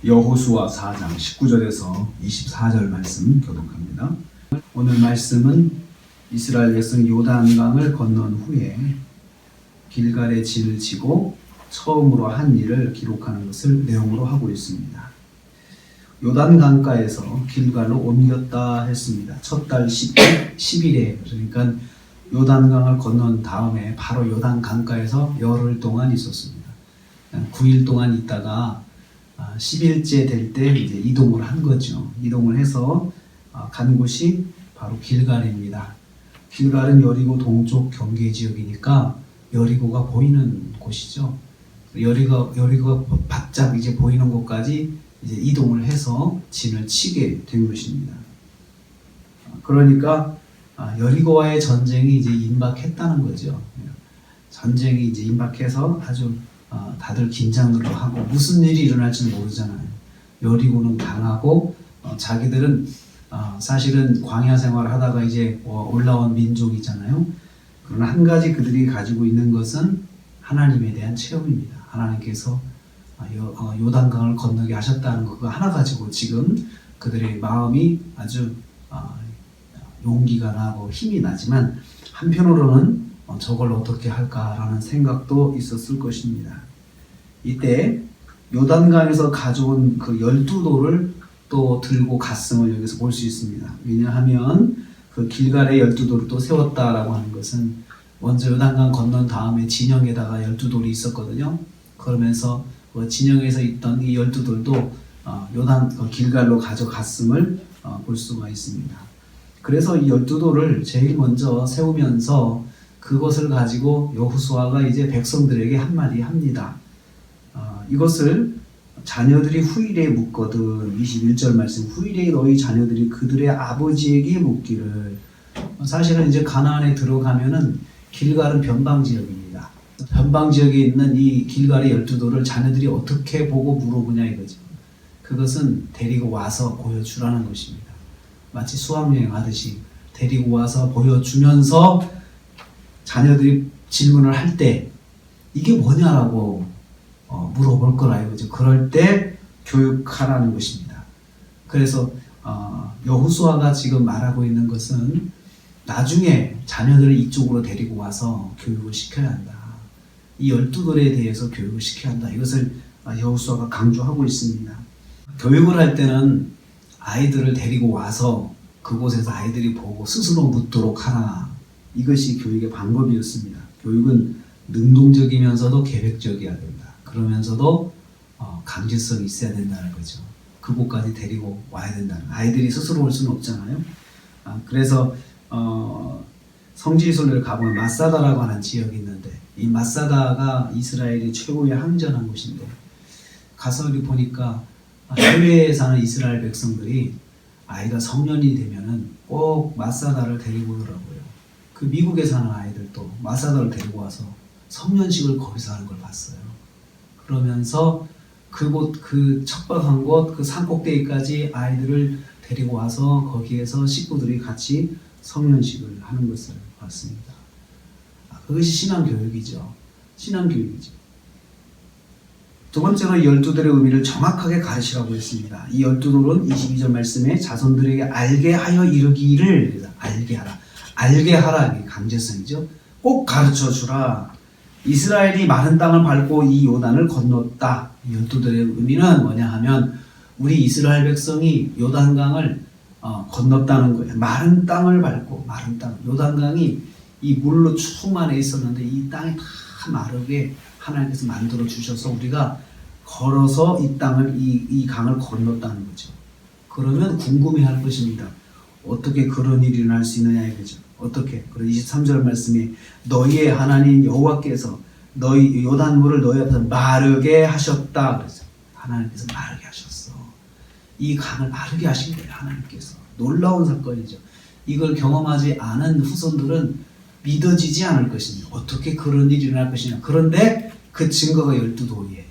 여호수아 4장 19절에서 24절 말씀 교독합니다. 오늘 말씀은 이스라엘 백성 요단강을 건넌 후에 길갈에 진을 치고 처음으로 한 일을 기록하는 것을 내용으로 하고 있습니다. 요단강가에서 길갈로 옮겼다 했습니다. 첫 달 10일에 그러니까 요단강을 건넌 다음에 바로 요단강가에서 열흘 동안 있었습니다. 9일 동안 있다가 10일째 될 때 이제 이동을 한 거죠. 이동을 해서 간 곳이 바로 길갈입니다. 길갈은 여리고 동쪽 경계 지역이니까 여리고가 보이는 곳이죠. 여리고가 바짝 이제 보이는 곳까지 이제 이동을 해서 진을 치게 된 것입니다. 그러니까 여리고와의 전쟁이 이제 임박했다는 거죠. 전쟁이 이제 임박해서 아주 다들 긴장을 하고 무슨 일이 일어날지 모르잖아요. 여리고는 강하고 자기들은 사실은 광야 생활을 하다가 이제 올라온 민족이잖아요. 그러나 한 가지 그들이 가지고 있는 것은 하나님에 대한 체험입니다. 하나님께서 요단강을 건너게 하셨다는 거 하나 가지고 지금 그들의 마음이 아주 용기가 나고 힘이 나지만 한편으로는 저걸 어떻게 할까라는 생각도 있었을 것입니다. 이때 요단강에서 가져온 그 12돌을 또 들고 갔음을 여기서 볼 수 있습니다. 왜냐하면 그 길갈에 12돌을 또 세웠다라고 하는 것은 먼저 요단강 건넌 다음에 진영에다가 12돌이 있었거든요. 그러면서 그 진영에서 있던 이 12돌도 길갈로 가져갔음을 볼 수가 있습니다. 그래서 이 12돌을 제일 먼저 세우면서 그것을 가지고 여호수아가 이제 백성들에게 한마디 합니다. 이것을 자녀들이 후일에 묻거든 21절 말씀 후일에 너희 자녀들이 그들의 아버지에게 묻기를 사실은 이제 가나안에 들어가면은 길갈은 변방지역입니다. 변방지역에 있는 이 길갈의 12돌을 자녀들이 어떻게 보고 물어보냐 이거죠. 그것은 데리고 와서 보여주라는 것입니다. 마치 수학여행 하듯이 데리고 와서 보여주면서 자녀들이 질문을 할 때 이게 뭐냐라고 물어볼 거라 이거죠. 그럴 때 교육하라는 것입니다. 그래서 여호수아가 지금 말하고 있는 것은 나중에 자녀들을 이쪽으로 데리고 와서 교육을 시켜야 한다. 이 12돌에 대해서 교육을 시켜야 한다. 이것을 여호수아가 강조하고 있습니다. 교육을 할 때는 아이들을 데리고 와서 그곳에서 아이들이 보고 스스로 묻도록 하라. 이것이 교육의 방법이었습니다. 교육은 능동적이면서도 계획적이어야 된다. 그러면서도 강제성이 있어야 된다는 거죠. 그곳까지 데리고 와야 된다는. 아이들이 스스로 올 수는 없잖아요. 그래서 성지순례를 가보면 마사다라고 하는 지역이 있는데 이 마사다가 이스라엘이 최고의 항전한 곳인데 가서 보니까 해외에 사는 이스라엘 백성들이 아이가 성년이 되면은 꼭 마사다를 데리고 오더라고요. 그 미국에 사는 아이들도 마사다를 데리고 와서 성년식을 거기서 하는 걸 봤어요. 그러면서 그곳 그 척박한 곳 그 산꼭대기까지 아이들을 데리고 와서 거기에서 식구들이 같이 성년식을 하는 것을 봤습니다. 그것이 신앙교육이죠. 신앙교육이죠. 두 번째로 12돌의 의미를 정확하게 가르치라고 했습니다. 이 12돌은 22절 말씀에 자손들에게 알게 하여 이르기를 알게 하라. 알게 하라. 이게 강제성이죠. 꼭 가르쳐 주라. 이스라엘이 마른 땅을 밟고 이 요단을 건넜다. 12돌의 의미는 뭐냐 하면 우리 이스라엘 백성이 요단강을 건넜다는 거예요. 마른 땅을 밟고 마른 땅. 요단강이 이 물로 충만해 있었는데 이 땅이 다 마르게 하나님께서 만들어 주셔서 우리가 걸어서 이 땅을 이 강을 건넜다는 거죠. 그러면 궁금해할 것입니다. 어떻게 그런 일이 일어날 수 있느냐 이거죠. 어떻게? 그리고 23절 말씀에 너희의 하나님 여호와께서 너희 요단물을 너희 앞에서 마르게 하셨다. 그래서 하나님께서 마르게 하셨어. 이 강을 마르게 하신 거예요. 하나님께서. 놀라운 사건이죠. 이걸 경험하지 않은 후손들은 믿어지지 않을 것입니다. 어떻게 그런 일이 일어날 것이냐. 그런데 그 증거가 12돌이에요.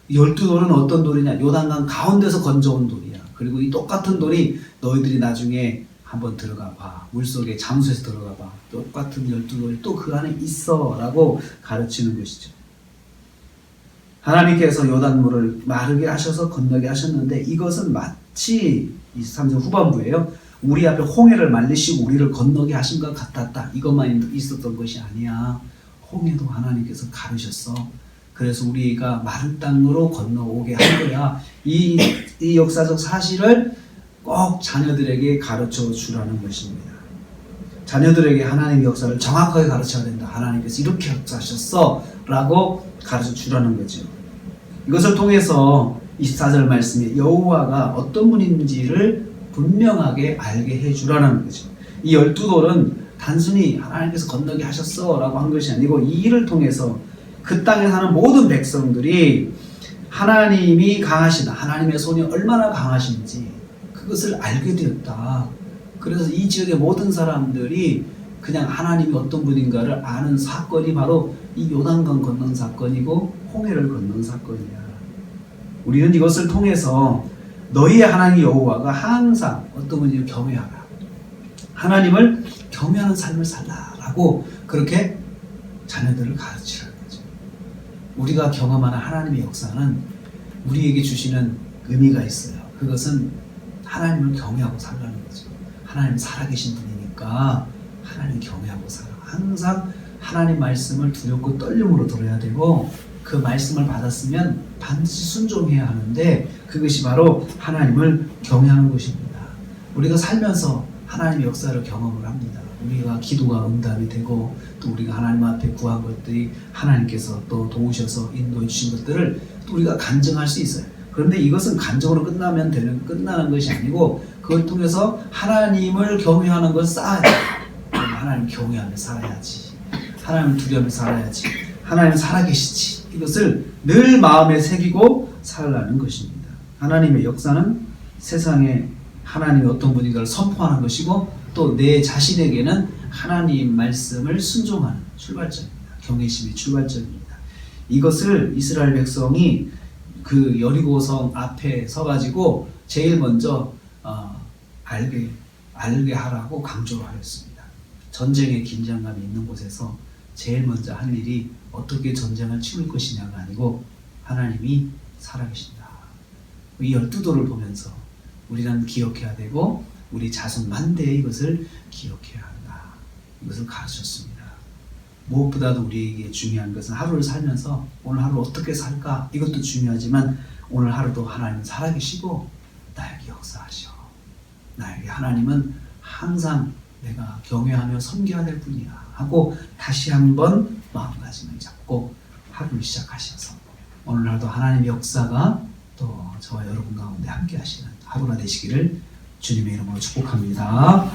12돌은 어떤 돌이냐. 요단강 가운데서 건져온 돌이야. 그리고 이 똑같은 돌이 너희들이 나중에 한번 들어가 봐. 물속에 잠수해서 들어가 봐. 똑같은 12돌이 또 그 안에 있어 라고 가르치는 것이죠. 하나님께서 요단물을 마르게 하셔서 건너게 하셨는데 이것은 마치 23절 후반부에요. 우리 앞에 홍해를 말리시고 우리를 건너게 하신 것 같았다. 이것만 있었던 것이 아니야. 홍해도 하나님께서 가르셨어. 그래서 우리가 마른 땅으로 건너오게 한 거야. 이 역사적 사실을 꼭 자녀들에게 가르쳐 주라는 것입니다. 자녀들에게 하나님의 역사를 정확하게 가르쳐야 된다. 하나님께서 이렇게 역사하셨어 라고 가르쳐 주라는 거죠. 이것을 통해서 24절 말씀에 여호와가 어떤 분인지를 분명하게 알게 해주라는 거죠. 이 12돌은 단순히 하나님께서 건너게 하셨어 라고 한 것이 아니고 이 일을 통해서 그 땅에 사는 모든 백성들이 하나님이 강하시다. 하나님의 손이 얼마나 강하신지 그것을 알게 되었다. 그래서 이 지역의 모든 사람들이 그냥 하나님이 어떤 분인가를 아는 사건이 바로 이 요단강 건넌 사건이고 홍해를 건넌 사건이야. 우리는 이것을 통해서 너희의 하나님 여호와가 항상 어떤 분인지 경외하라. 하나님을 경외하는 삶을 살라라고 그렇게 자녀들을 가르치라는 거죠. 우리가 경험하는 하나님의 역사는 우리에게 주시는 의미가 있어요. 그것은 하나님을 경외하고 살라는 거죠. 하나님 살아계신 분이니까 하나님 경외하고 살아. 항상 하나님 말씀을 두렵고 떨림으로 들어야 되고 그 말씀을 받았으면 반드시 순종해야 하는데 그것이 바로 하나님을 경외하는 것입니다. 우리가 살면서 하나님의 역사를 경험을 합니다. 우리가 기도가 응답이 되고 또 우리가 하나님 앞에 구한 것들이 하나님께서 또 도우셔서 인도해 주신 것들을 또 우리가 간증할 수 있어요. 그런데 이것은 간증으로 끝나는 것이 아니고 그걸 통해서 하나님을 경외하는 걸 쌓아야 돼요. 하나님 경외하며 살아야지. 하나님을 두려움에 살아야지. 하나님 살아계시지. 이것을 늘 마음에 새기고 살라는 것입니다. 하나님의 역사는 세상에 하나님이 어떤 분인가를 선포하는 것이고 또 내 자신에게는 하나님 말씀을 순종하는 출발점입니다. 경외심의 출발점입니다. 이것을 이스라엘 백성이 그 여리고성 앞에 서가지고 제일 먼저 알게 하라고 강조를 하였습니다. 전쟁의 긴장감이 있는 곳에서 제일 먼저 할 일이 어떻게 전쟁을 치를 것이냐가 아니고 하나님이 살아계신다. 이 12도를 보면서 우리는 기억해야 되고 우리 자손 만대에 이것을 기억해야 한다. 이것을 가르쳤습니다. 무엇보다도 우리에게 중요한 것은 하루를 살면서 오늘 하루 어떻게 살까? 이것도 중요하지만 오늘 하루도 하나님은 살아계시고 나에게 역사하셔. 나에게 하나님은 항상 내가 경외하며 섬겨야 될 분이야 하고 다시 한번 마음가짐을 잡고 하루를 시작하셔서 오늘 하루도 하나님의 역사가 또 저와 여러분 가운데 함께 하시는 하루가 되시기를 주님의 이름으로 축복합니다.